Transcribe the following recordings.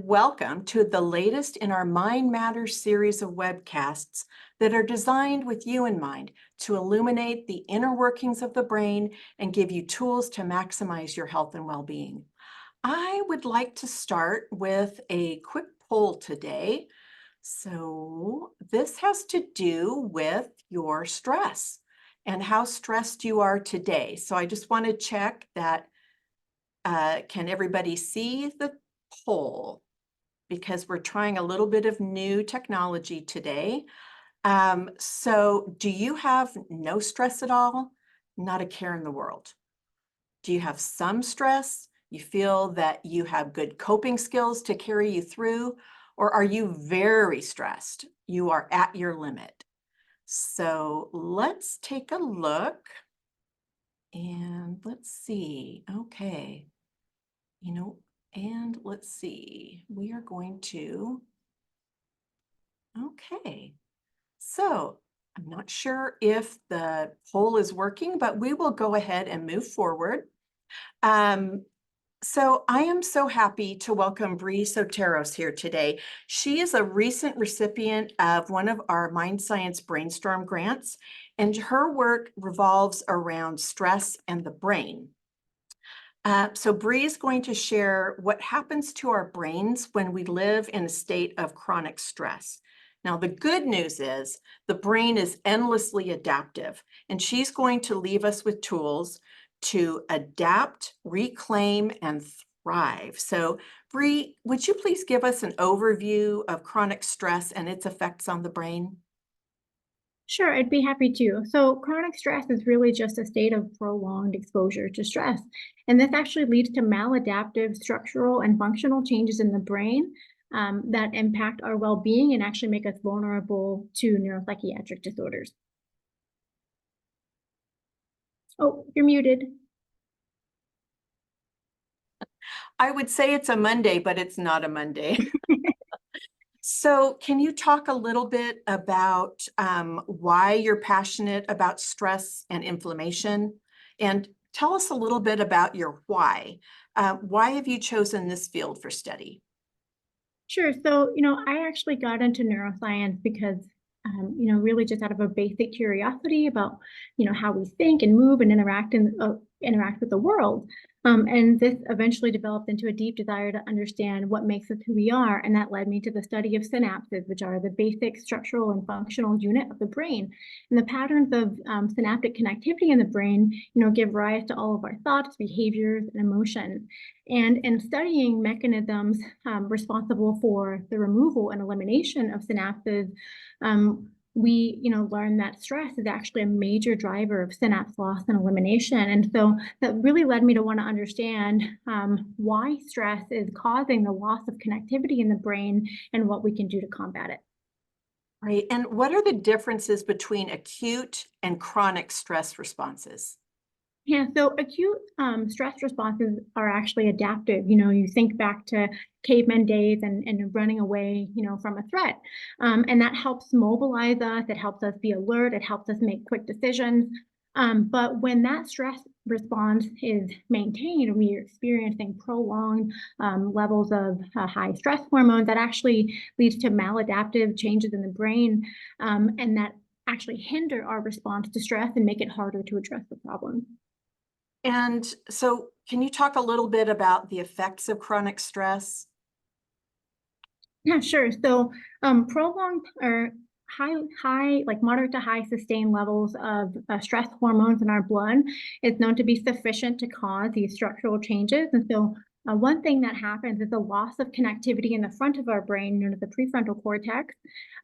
Welcome to the latest in our Mind Matters series of webcasts that are designed with you in mind to illuminate the inner workings of the brain and give you tools to maximize your health and well-being. I would like to start with a quick poll today. So this has to do with your stress and how stressed you are today. So I just want to check that, can everybody see the poll? Because we're trying a little bit of new technology today. So do you have no stress at all? Not a care in the world. Do you have some stress? You feel that you have good coping skills to carry you through? Or are you very stressed? You are at your limit. So let's take a look and let's see. Okay. And let's see, we are going to, okay. So I'm not sure if the poll is working, but we will go ahead and move forward. So I am so happy to welcome Breeanne Soteros here today. She is a recent recipient of one of our Mind Science Brainstorm grants, and her work revolves around stress and the brain. So Bree is going to share what happens to our brains when we live in a state of chronic stress. Now, the good news is the brain is endlessly adaptive, and she's going to leave us with tools to adapt, reclaim, and thrive. So Bree, would you please give us an overview of chronic stress and its effects on the brain? Sure, I'd be happy to. So chronic stress is really just a state of prolonged exposure to stress. And this actually leads to maladaptive structural and functional changes in the brain that impact our well-being and actually make us vulnerable to neuropsychiatric disorders. Oh, you're muted. I would say it's a Monday, but it's not a Monday. So can you talk a little bit about why you're passionate about stress and inflammation? And tell us a little bit about your why. Why have you chosen this field for study? Sure. So, I actually got into neuroscience because, really just out of a basic curiosity about, how we think and move and interact with the world. And this eventually developed into a deep desire to understand what makes us who we are. And that led me to the study of synapses, which are the basic structural and functional unit of the brain. And the patterns of synaptic connectivity in the brain, give rise to all of our thoughts, behaviors, and emotions. And in studying mechanisms responsible for the removal and elimination of synapses, we learned that stress is actually a major driver of synapse loss and elimination. And so that really led me to want to understand why stress is causing the loss of connectivity in the brain and what we can do to combat it. Right. And what are the differences between acute and chronic stress responses? Yeah, so acute stress responses are actually adaptive. You think back to caveman days and running away, from a threat. And that helps mobilize us, it helps us be alert, it helps us make quick decisions. But when that stress response is maintained and we are experiencing prolonged levels of high stress hormones, that actually leads to maladaptive changes in the brain, and that actually hinder our response to stress and make it harder to address the problem. And so can you talk a little bit about the effects of chronic stress? Yeah, sure. So, prolonged or like moderate to high sustained levels of stress hormones in our blood is known to be sufficient to cause these structural changes. And so, one thing that happens is a loss of connectivity in the front of our brain, known as the prefrontal cortex.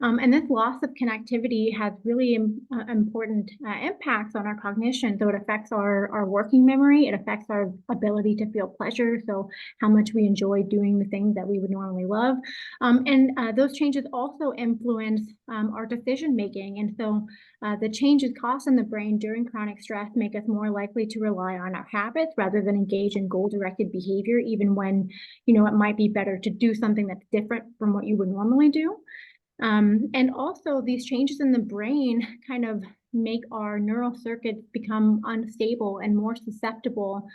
And this loss of connectivity has really important impacts on our cognition. So, it affects our working memory, it affects our ability to feel pleasure. So, how much we enjoy doing the things that we would normally love. And those changes also influence our decision making. And so the changes caused in the brain during chronic stress make us more likely to rely on our habits rather than engage in goal-directed behavior, even when, it might be better to do something that's different from what you would normally do. And also these changes in the brain kind of make our neural circuits become unstable and more susceptible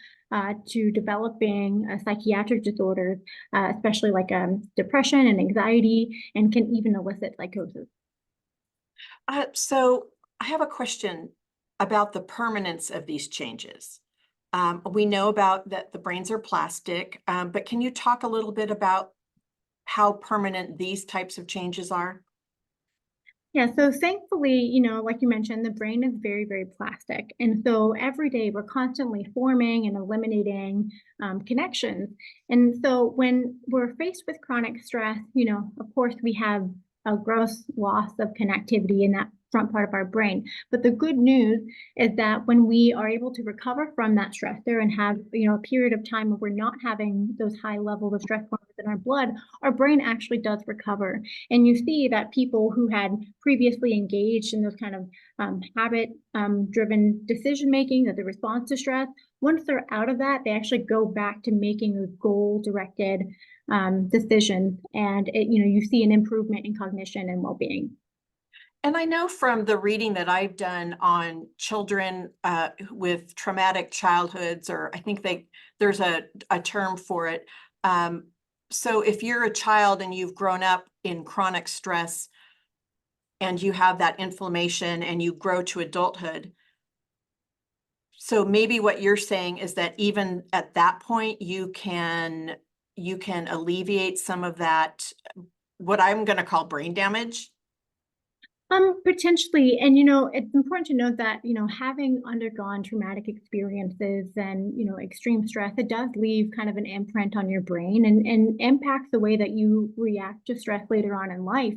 to developing psychiatric disorders, especially like depression and anxiety, and can even elicit psychosis. So I have a question about the permanence of these changes. We know about that the brains are plastic, but can you talk a little bit about how permanent these types of changes are? Yeah, so thankfully, like you mentioned, the brain is very, very plastic. And so every day we're constantly forming and eliminating connections. And so when we're faced with chronic stress, of course, we have a gross loss of connectivity in that front part of our brain. But the good news is that when we are able to recover from that stressor and have, a period of time where we're not having those high levels of stress hormones in our blood, our brain actually does recover. And you see that people who had previously engaged in those kind of habit driven decision making as a response to stress, once they're out of that, they actually go back to making those goal directed decisions. And you see an improvement in cognition and well being. And I know from the reading that I've done on children with traumatic childhoods, or I think there's a term for it. So if you're a child and you've grown up in chronic stress and you have that inflammation and you grow to adulthood, so maybe what you're saying is that even at that point, you can alleviate some of that, what I'm going to call brain damage. Potentially. And, it's important to note that, having undergone traumatic experiences and, extreme stress, it does leave kind of an imprint on your brain and impacts the way that you react to stress later on in life.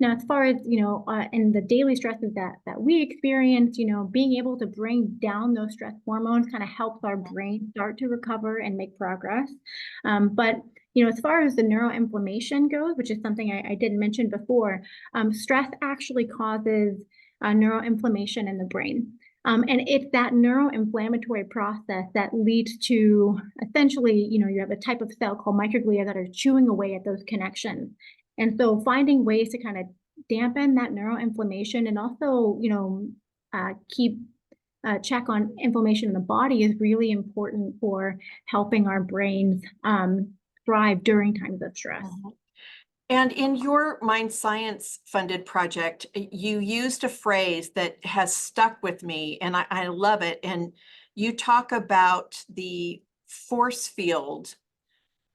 Now, as far as, in the daily stresses that we experience, being able to bring down those stress hormones kind of helps our brain start to recover and make progress. But as far as the neuroinflammation goes, which is something I didn't mention before, stress actually causes neuroinflammation in the brain. And it's that neuroinflammatory process that leads to essentially, you have a type of cell called microglia that are chewing away at those connections. And so finding ways to kind of dampen that neuroinflammation and also, keep check on inflammation in the body is really important for helping our brains thrive during times of stress. Mhm. And in your Mind Science funded project, you used a phrase that has stuck with me, and I love it. And you talk about the force field,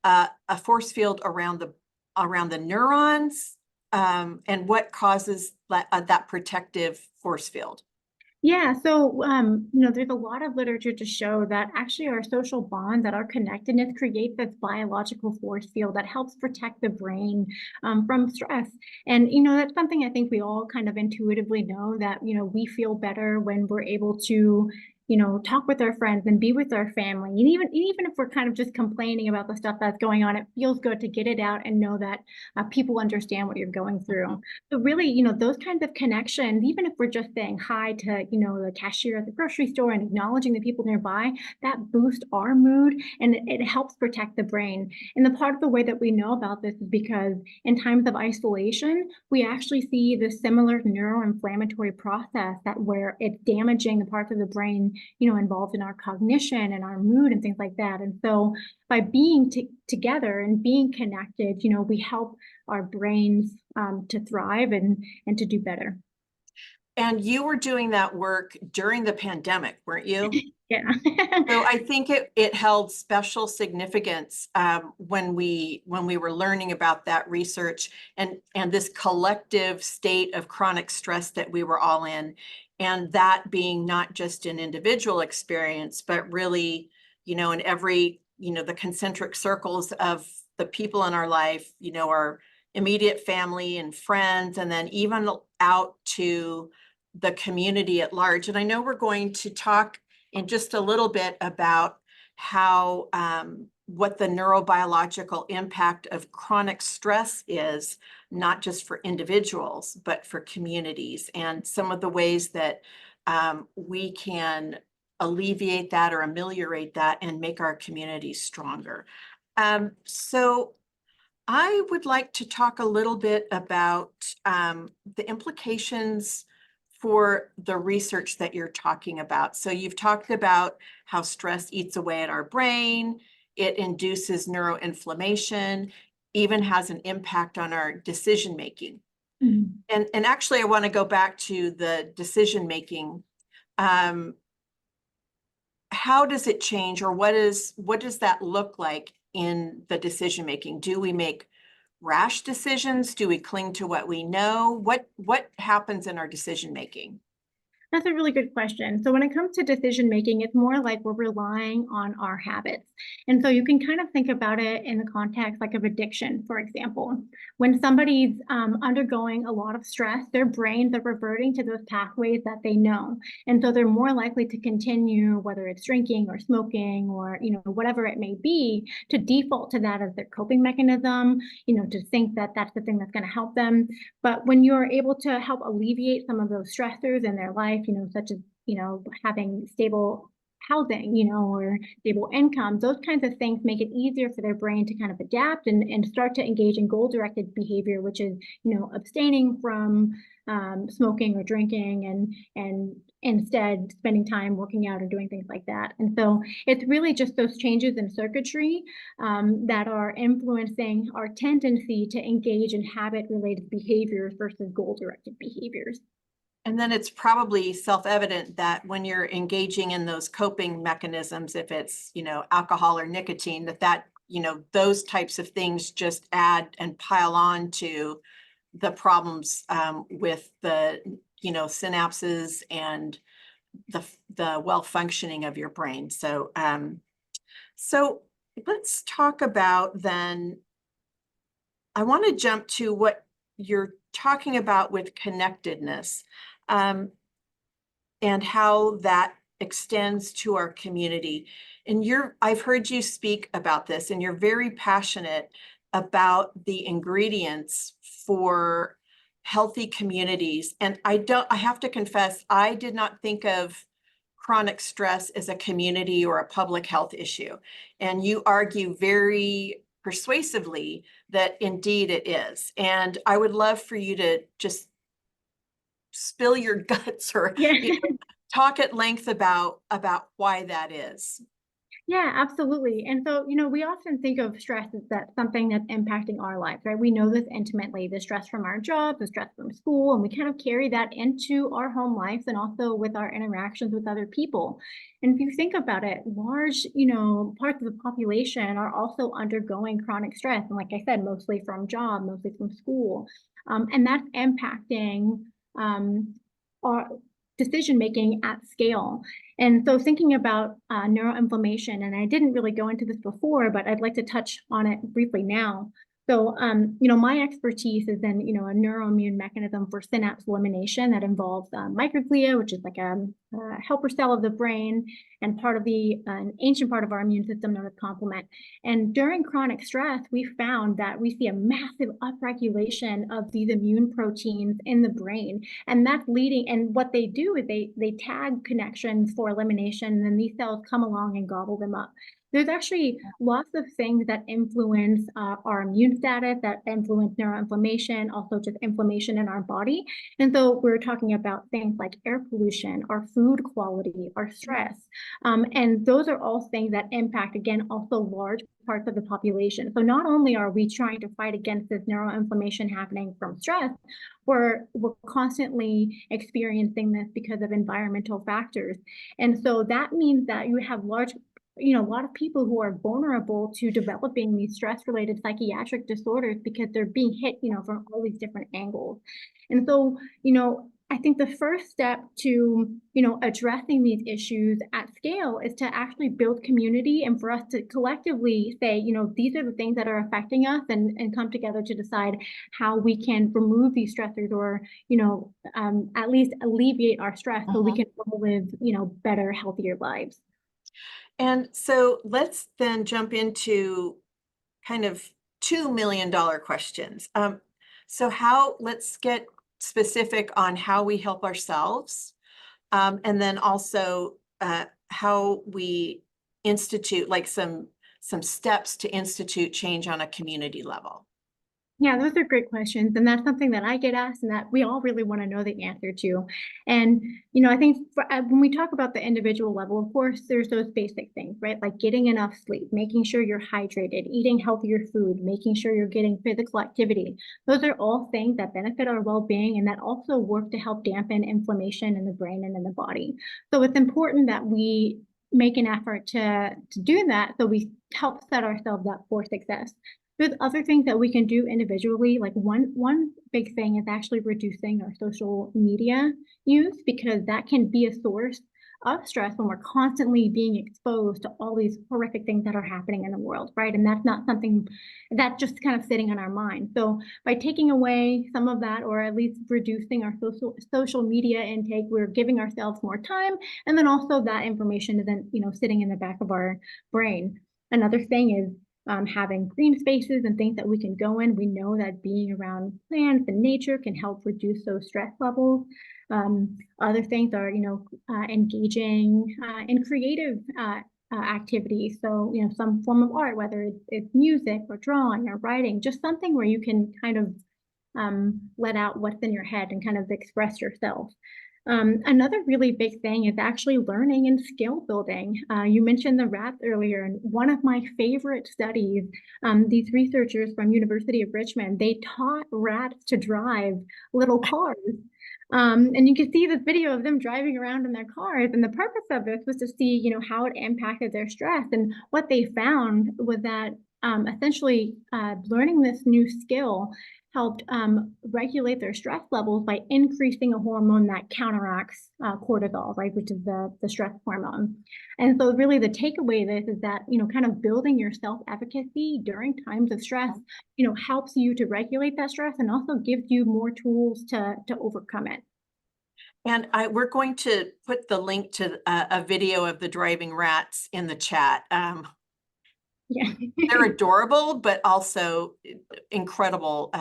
a force field around the neurons, and what causes that protective force field. Yeah, so there's a lot of literature to show that actually our social bonds, that our connectedness creates this biological force field that helps protect the brain from stress. And that's something I think we all kind of intuitively know that we feel better when we're able to talk with our friends and be with our family. And even if we're kind of just complaining about the stuff that's going on, it feels good to get it out and know that people understand what you're going through. So really, those kinds of connections, even if we're just saying hi to, the cashier at the grocery store and acknowledging the people nearby, that boosts our mood and it helps protect the brain. And the part of the way that we know about this is because in times of isolation, we actually see the similar neuroinflammatory process that where it's damaging the parts of the brain, involved in our cognition and our mood and things like that. And so by being together and being connected, we help our brains to thrive and to do better. And you were doing that work during the pandemic, weren't you? Yeah. So I think it held special significance when we were learning about that research and this collective state of chronic stress that we were all in, and that being not just an individual experience, but really, in every, the concentric circles of the people in our life, our immediate family and friends, and then even out to the community at large. And I know we're going to talk in just a little bit about how what the neurobiological impact of chronic stress is, not just for individuals, but for communities, and some of the ways that we can alleviate that or ameliorate that and make our communities stronger. So I would like to talk a little bit about the implications for the research that you're talking about. So you've talked about how stress eats away at our brain, it induces neuroinflammation, even has an impact on our decision making. Mhm. And actually, I want to go back to the decision making. How does it change, or what does that look like in the decision making? Do we make rash decisions? Do we cling to what we know? What happens in our decision making? That's a really good question. So when it comes to decision making, it's more like we're relying on our habits. And so you can kind of think about it in the context like of addiction, for example. When somebody's undergoing a lot of stress, their brains are reverting to those pathways that they know. And so they're more likely to continue, whether it's drinking or smoking or, whatever it may be, to default to that as their coping mechanism, to think that that's the thing that's going to help them. But when you're able to help alleviate some of those stressors in their life, such as, having stable housing, or stable income, those kinds of things make it easier for their brain to kind of adapt and start to engage in goal-directed behavior, which is, abstaining from smoking or drinking and instead spending time working out or doing things like that. And so it's really just those changes in circuitry that are influencing our tendency to engage in habit-related behaviors versus goal-directed behaviors. And then it's probably self-evident that when you're engaging in those coping mechanisms, if it's, alcohol or nicotine, that those types of things just add and pile on to the problems with the, synapses and the well-functioning of your brain. So, so let's talk about then, I want to jump to what you're talking about with connectedness, and how that extends to our community. And I've heard you speak about this, and you're very passionate about the ingredients for healthy communities. And I have to confess, I did not think of chronic stress as a community or a public health issue. And you argue very persuasively that indeed it is. And I would love for you to just spill your guts or Yeah. talk at length about why that is. Yeah, absolutely. And so, we often think of stress as that something that's impacting our lives, right? We know this intimately, the stress from our job, the stress from school, and we kind of carry that into our home lives and also with our interactions with other people. And if you think about it, large, parts of the population are also undergoing chronic stress. And like I said, mostly from job, mostly from school. And that's impacting our decision making at scale. And so thinking about neuroinflammation, and I didn't really go into this before, but I'd like to touch on it briefly now. So, my expertise is in, a neuroimmune mechanism for synapse elimination that involves microglia, which is like a helper cell of the brain and part of an ancient part of our immune system known as complement. And during chronic stress, we found that we see a massive upregulation of these immune proteins in the brain. And that's leading, and what they do is they tag connections for elimination, and then these cells come along and gobble them up. There's actually lots of things that influence our immune status, that influence neuroinflammation, also just inflammation in our body. And so we're talking about things like air pollution, our food quality, our stress. And those are all things that impact, again, also large parts of the population. So not only are we trying to fight against this neuroinflammation happening from stress, we're constantly experiencing this because of environmental factors. And so that means that you have a lot of people who are vulnerable to developing these stress-related psychiatric disorders because they're being hit, from all these different angles. And so, I think the first step to, addressing these issues at scale is to actually build community and for us to collectively say, these are the things that are affecting us and come together to decide how we can remove these stressors or, at least alleviate our stress so we can live, better, healthier lives. And so let's then jump into kind of $2 million questions. So let's get specific on how we help ourselves, and then also how we institute, like some steps to institute change on a community level. Yeah, those are great questions, and that's something that I get asked and that we all really wanna know the answer to. And, I think when we talk about the individual level, of course, there's those basic things, right? Like getting enough sleep, making sure you're hydrated, eating healthier food, making sure you're getting physical activity. Those are all things that benefit our well-being and that also work to help dampen inflammation in the brain and in the body. So it's important that we make an effort to do that so we help set ourselves up for success. There's other things that we can do individually, like one big thing is actually reducing our social media use because that can be a source of stress when we're constantly being exposed to all these horrific things that are happening in the world, right? And that's not something that's just kind of sitting on our mind. So by taking away some of that or at least reducing our social media intake, we're giving ourselves more time. And then also that information isn't, sitting in the back of our brain. Another thing is having green spaces and things that we can go in. We know that being around plants and nature can help reduce those stress levels. Other things are, engaging in creative activities. So, some form of art, whether it's music or drawing or writing, just something where you can kind of let out what's in your head and kind of express yourself. Another really big thing is actually learning and skill building. You mentioned the rats earlier, and one of my favorite studies, these researchers from University of Richmond, they taught rats to drive little cars. And you can see this video of them driving around in their cars. And the purpose of this was to see, how it impacted their stress. And what they found was that essentially learning this new skill helped regulate their stress levels by increasing a hormone that counteracts cortisol, right, which is the stress hormone. And so really the takeaway of this is that, kind of building your self-efficacy during times of stress, helps you to regulate that stress and also gives you more tools to overcome it. And we're going to put the link to a video of the driving rats in the chat. Yeah. They're adorable, but also incredible,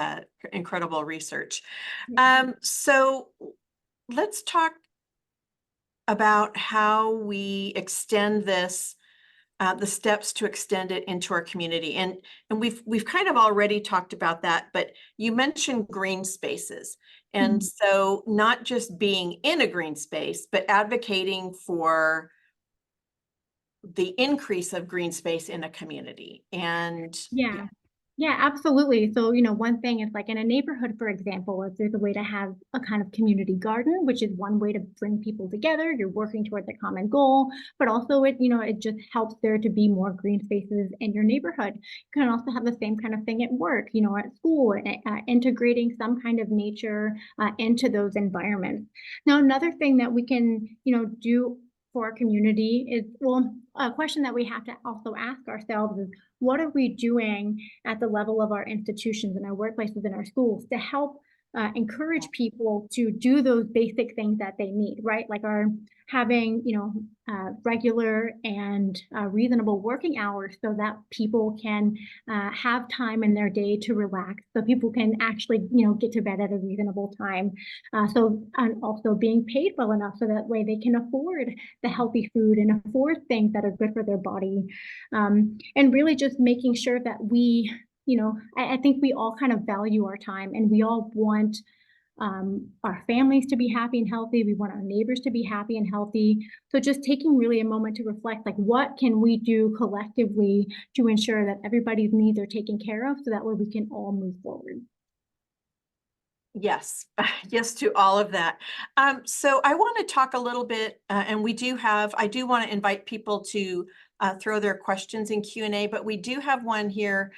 incredible research. So let's talk about how we extend this, the steps to extend it into our community. And we've kind of already talked about that, but you mentioned green spaces. And Mhm. so not just being in a green space, but advocating for the increase of green space in a community. And yeah, Yeah. Yeah, absolutely. So, one thing is like in a neighborhood, for example, if there's a way to have a kind of community garden, which is one way to bring people together, you're working towards a common goal, but also it just helps there to be more green spaces in your neighborhood. You can also have the same kind of thing at work, at school, integrating some kind of nature into those environments. Now, another thing that we can, do for our community is, well, a question that we have to also ask ourselves is, what are we doing at the level of our institutions and our workplaces and our schools to help encourage people to do those basic things that they need, right? Like our having, regular and reasonable working hours so that people can have time in their day to relax, so people can actually, get to bed at a reasonable time. And also being paid well enough so that way they can afford the healthy food and afford things that are good for their body. And really just making sure that we, I think we all kind of value our time and we all want our families to be happy and healthy. We want our neighbors to be happy and healthy. So just taking really a moment to reflect, like, what can we do collectively to ensure that everybody's needs are taken care of so that way we can all move forward. yes, yes to all of that. So I want to talk a little bit, and I do want to invite people to throw their questions in Q&A, but we do have one here.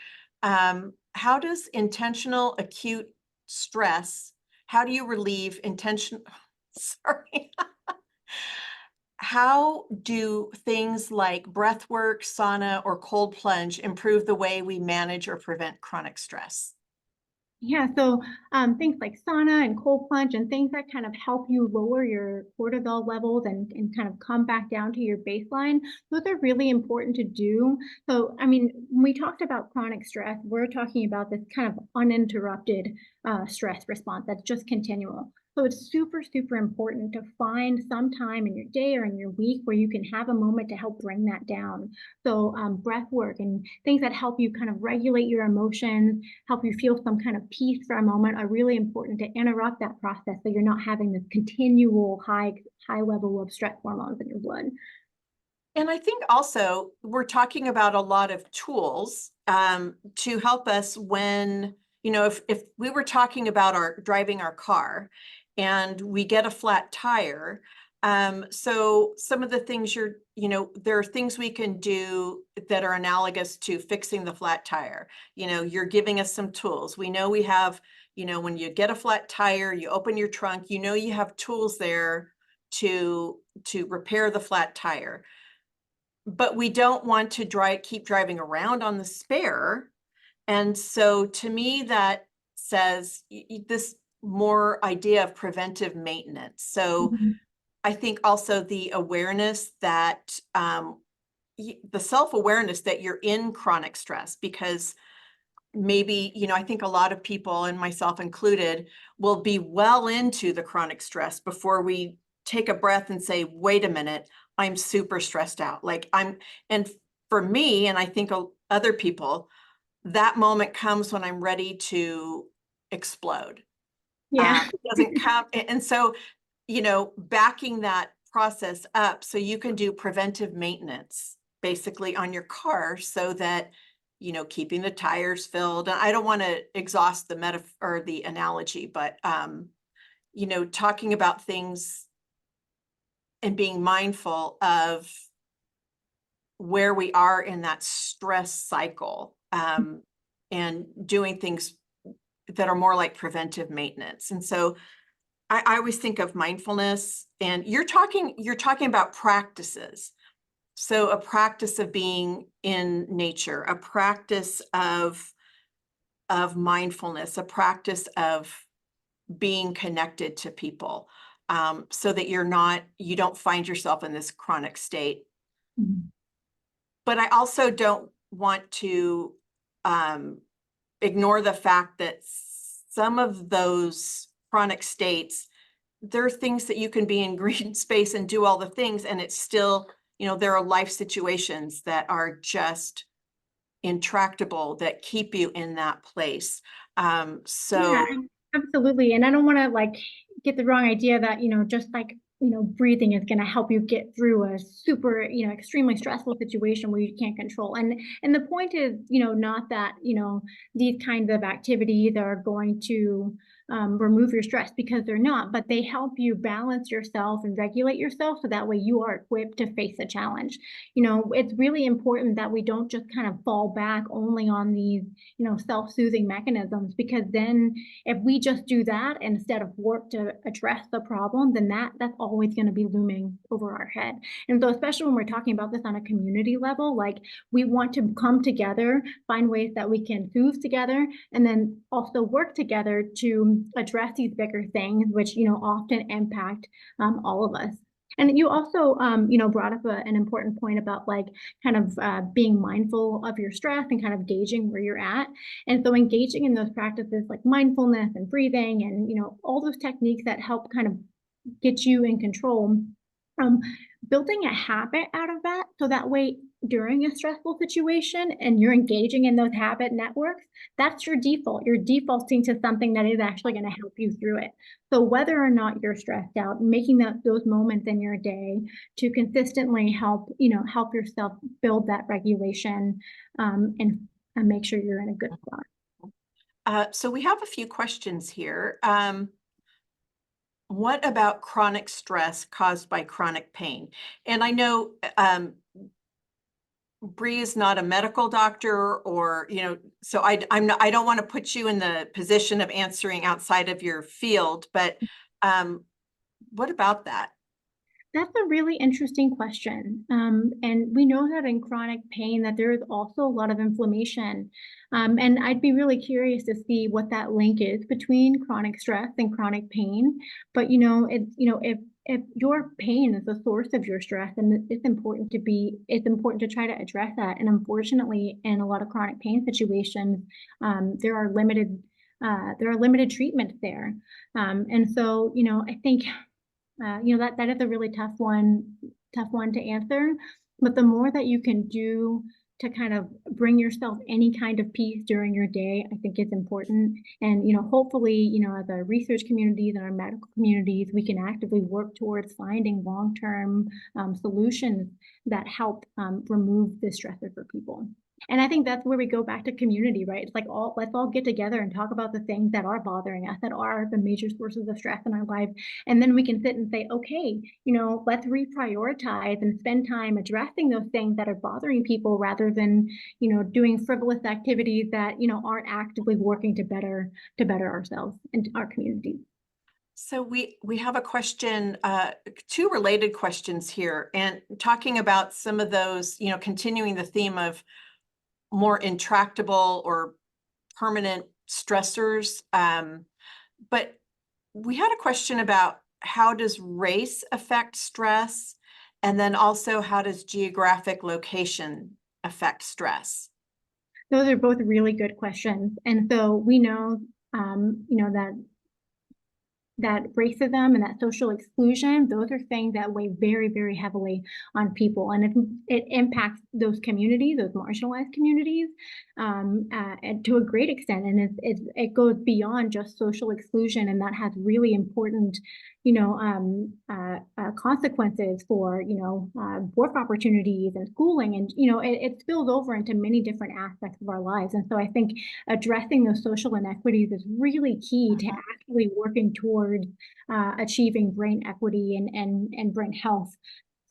How does intentional acute stress, how do you relieve intention, sorry. How do things like breath work, sauna, or cold plunge improve the way we manage or prevent chronic stress? Yeah, so things like sauna and cold plunge and things that kind of help you lower your cortisol levels and kind of come back down to your baseline, those are really important to do. So, I mean, when we talked about chronic stress, we're talking about this kind of uninterrupted stress response that's just continual. So it's super, super important to find some time in your day or in your week where you can have a moment to help bring that down. So breath work and things that help you kind of regulate your emotions, help you feel some kind of peace for a moment are really important to interrupt that process so you're not having this continual high level of stress hormones in your blood. And I think also we're talking about a lot of tools to help us when, if we were talking about driving our car and we get a flat tire. So some of the things there are things we can do that are analogous to fixing the flat tire. You're giving us some tools. We know we have, when you get a flat tire, you open your trunk, you have tools there to repair the flat tire. But we don't want to keep driving around on the spare. And so to me, that says this more idea of preventive maintenance. So Mhm. I think also the awareness that the self-awareness that you're in chronic stress, because maybe, I think a lot of people, and myself included, will be well into the chronic stress before we take a breath and say, wait a minute, I'm super stressed out. And for me, and I think other people, that moment comes when I'm ready to explode. Yeah. It doesn't come. And so, backing that process up so you can do preventive maintenance basically on your car so that, keeping the tires filled. And I don't want to exhaust the metaphor or the analogy, but, talking about things and being mindful of where we are in that stress cycle, and doing things that are more like preventive maintenance. And so I always think of mindfulness, and you're talking about practices. So a practice of being in nature, a practice of mindfulness, a practice of being connected to people, so that you don't find yourself in this chronic state. Mhm. But I also don't want to ignore the fact that some of those chronic states, there are things that you can be in green space and do all the things, and it's still, there are life situations that are just intractable that keep you in that place. Yeah, So absolutely. And I don't want to get the wrong idea that, just breathing is going to help you get through a super, extremely stressful situation where you can't control. And the point is, not that, these kinds of activities are going to remove your stress, because they're not, but they help you balance yourself and regulate yourself so that way you are equipped to face a challenge. It's really important that we don't just kind of fall back only on these, self-soothing mechanisms, because then if we just do that instead of work to address the problem, then that's always going to be looming over our head. And so especially when we're talking about this on a community level, we want to come together, find ways that we can soothe together, and then also work together to address these bigger things, which, often impact all of us. And you also, brought up an important point about kind of being mindful of your stress and kind of gauging where you're at. And so engaging in those practices like mindfulness and breathing and, all those techniques that help kind of get you in control, um, building a habit out of that. So that way, during a stressful situation and you're engaging in those habit networks, that's your default. You're defaulting to something that is actually going to help you through it. So whether or not you're stressed out, making those moments in your day to consistently help yourself build that regulation, and make sure you're in a good spot. so we have a few questions here. What about chronic stress caused by chronic pain? And I know Bree is not a medical doctor, or, so I don't want to put you in the position of answering outside of your field, but what about that? That's a really interesting question. And we know that in chronic pain that there is also a lot of inflammation. And I'd be really curious to see what that link is between chronic stress and chronic pain. But if your pain is the source of your stress, then it's important to try to address that. And unfortunately, in a lot of chronic pain situations, there are limited there are limited treatments there. And so, I think that is a really tough one to answer. But the more that you can do to kind of bring yourself any kind of peace during your day, I think is important. And hopefully, as our research communities and our medical communities, we can actively work towards finding long-term solutions that help remove the stressor for people. And I think that's where we go back to community, right? It's like let's all get together and talk about the things that are bothering us, that are the major sources of stress in our life. And then we can sit and say, okay, let's reprioritize and spend time addressing those things that are bothering people rather than, doing frivolous activities that, aren't actively working to better ourselves and our communities. So we have a question, two related questions here, and talking about some of those, continuing the theme of more intractable or permanent stressors. But we had a question about how does race affect stress? And then also how does geographic location affect stress? Those are both really good questions. And so we know, that racism and that social exclusion, those are things that weigh very, very heavily on people. And it impacts those communities, those marginalized communities, and to a great extent. And it goes beyond just social exclusion. And that has really important, consequences for, work opportunities and schooling. And, it spills over into many different aspects of our lives. And so I think addressing those social inequities is really key to actually working towards achieving brain equity and brain health.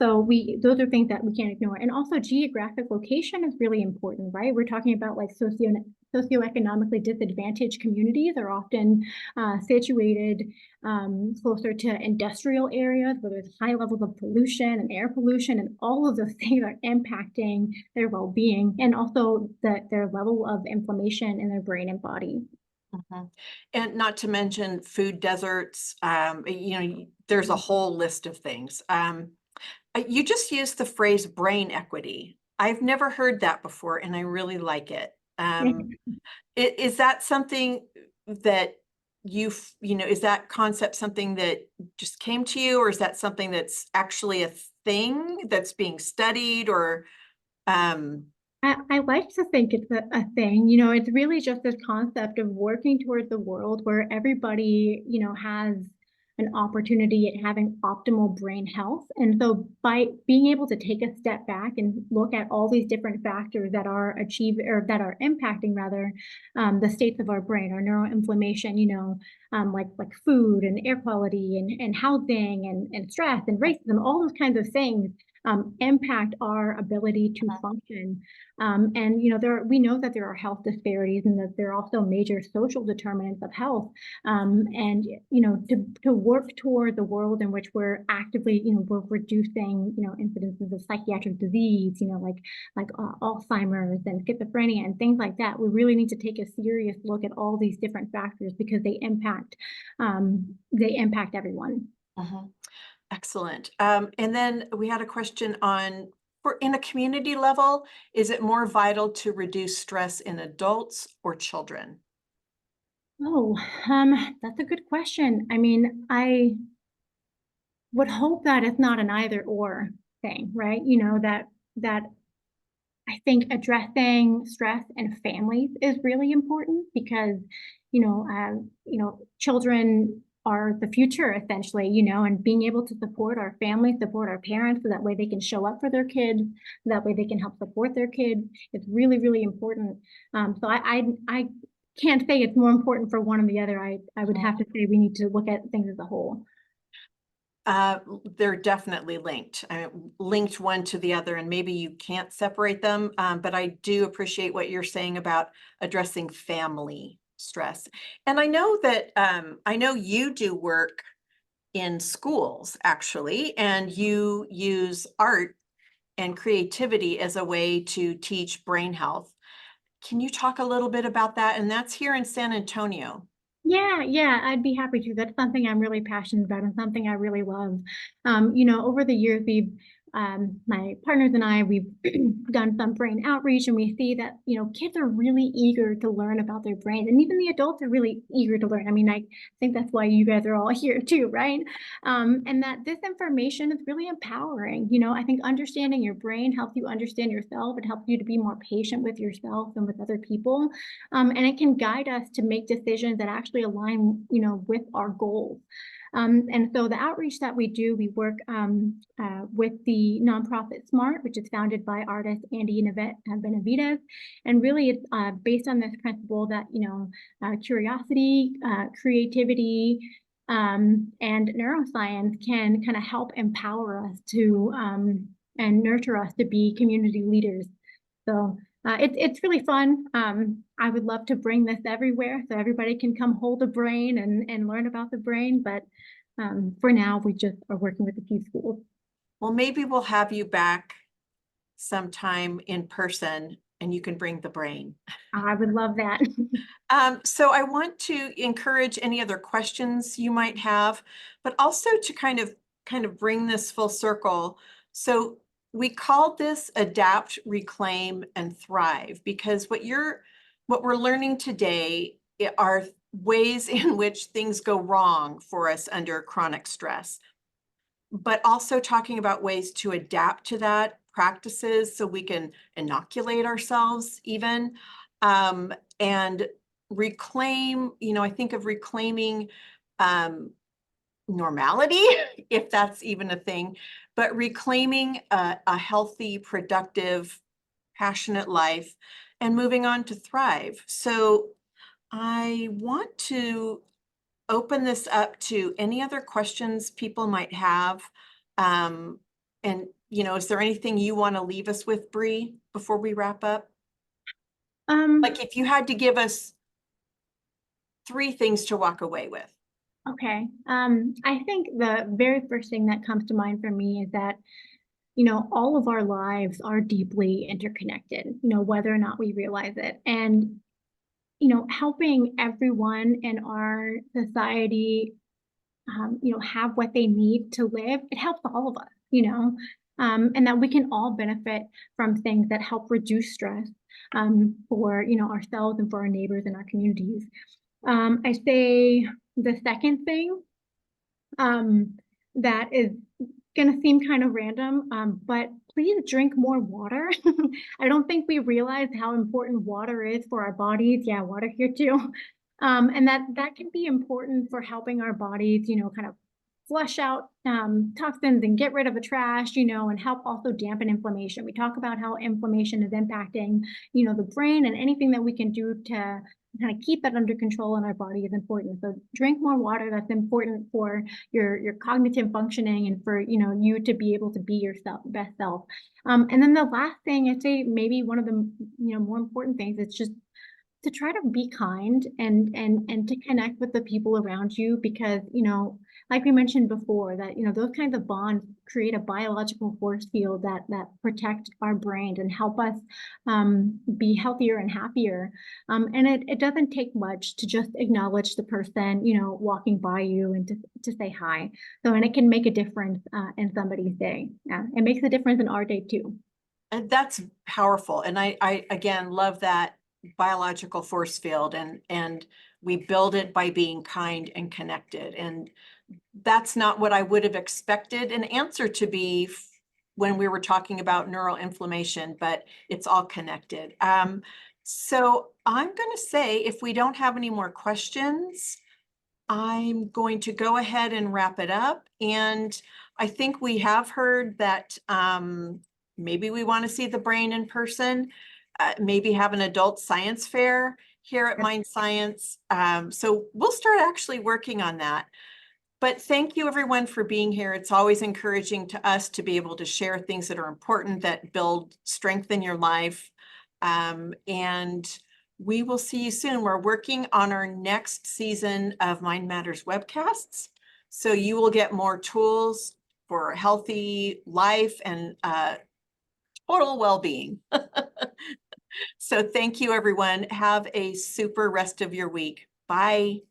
So those are things that we can't ignore. And also geographic location is really important, right? We're talking about like socioeconomically disadvantaged communities are often situated closer to industrial areas where there's high levels of pollution and air pollution, and all of those things are impacting their well-being and also their level of inflammation in their brain and body. And not to mention food deserts, there's a whole list of things. You just used the phrase brain equity. I've never heard that before, and I really like it. Is that something that is that concept something that just came to you, or is that something that's actually a thing that's being studied, or I like to think it's a thing. It's really just this concept of working towards a world where everybody, has an opportunity at having optimal brain health. And so by being able to take a step back and look at all these different factors that are that are impacting rather the states of our brain, our neuroinflammation, like food and air quality and housing and stress and racism, all those kinds of things impact our ability to function. And we know that there are health disparities and that there are also major social determinants of health. And to work toward the world in which we're actively, we're reducing, incidences of psychiatric disease, like Alzheimer's and schizophrenia and things like that. We really need to take a serious look at all these different factors because they impact everyone. Excellent. And then we had a question on, in a community level, is it more vital to reduce stress in adults or children? Oh, that's a good question. I mean, I would hope that it's not an either or thing, right? That I think addressing stress in families is really important because, children are the future essentially, and being able to support our families, support our parents, so that way they can show up for their kids, so that way they can help support their kids. It's really, really important. So I can't say it's more important for one or the other. I would have to say we need to look at things as a whole. They're definitely linked, linked one to the other, and maybe you can't separate them. But I do appreciate what you're saying about addressing family stress. And I know that I know you do work in schools actually, and you use art and creativity as a way to teach brain health. Can you talk a little bit about that? And that's here in San Antonio. Yeah, I'd be happy to. That's something I'm really passionate about and something I really love. Over the years, we've my partners and I, we've done some brain outreach, and we see that, kids are really eager to learn about their brains, and even the adults are really eager to learn. I mean, I think that's why you guys are all here too, right? And that this information is really empowering. I think understanding your brain helps you understand yourself. It helps you to be more patient with yourself and with other people. And it can guide us to make decisions that actually align, with our goals. And so the outreach that we do, we work with the nonprofit SMART, which is founded by artists Andy and Yvette Benavides. And really it's based on this principle that, curiosity, creativity, and neuroscience can kind of help empower us to and nurture us to be community leaders. So it's really fun. I would love to bring this everywhere so everybody can come hold a brain and learn about the brain. But for now, we just are working with a few schools. Well, maybe we'll have you back sometime in person and you can bring the brain. I would love that. So I want to encourage any other questions you might have, but also to kind of bring this full circle. So we called this adapt, reclaim, and thrive, because what we're learning today are ways in which things go wrong for us under chronic stress, but also talking about ways to adapt to that, practices so we can inoculate ourselves even, and reclaim, I think of reclaiming normality, if that's even a thing, but reclaiming a healthy, productive, passionate life and moving on to thrive. So I want to open this up to any other questions people might have. And, is there anything you want to leave us with, Bree, before we wrap up? Like if you had to give us 3 things to walk away with. Okay. I think the very first thing that comes to mind for me is that, all of our lives are deeply interconnected, whether or not we realize it. And, helping everyone in our society, have what they need to live, it helps all of us, and that we can all benefit from things that help reduce stress for, ourselves and for our neighbors and our communities. I say the second thing that is going to seem kind of random, but please drink more water. I don't think we realize how important water is for our bodies. Yeah, water here too. And that can be important for helping our bodies, kind of flush out toxins and get rid of the trash, and help also dampen inflammation. We talk about how inflammation is impacting, the brain, and anything that we can do to kind of keep that under control in our body is important. So drink more water. That's important for your cognitive functioning and for, you to be able to be your best self. And then the last thing I'd say, maybe one of the, more important things, is just to try to be kind and to connect with the people around you, because, like we mentioned before, that, those kinds of bonds create a biological force field that protect our brain and help us be healthier and happier. And it doesn't take much to just acknowledge the person, walking by you and to say hi. So, and it can make a difference in somebody's day. Yeah, it makes a difference in our day too. And that's powerful. And I again love that biological force field, and we build it by being kind and connected. And that's not what I would have expected an answer to be when we were talking about neuroinflammation, but it's all connected. So I'm going to say, if we don't have any more questions, I'm going to go ahead and wrap it up. And I think we have heard that maybe we want to see the brain in person, maybe have an adult science fair here at Mind Science. So we'll start actually working on that. But thank you everyone for being here. It's always encouraging to us to be able to share things that are important, that build strength in your life. And we will see you soon. We're working on our next season of Mind Matters webcasts. So you will get more tools for healthy life and total well-being. So thank you, everyone. Have a super rest of your week. Bye.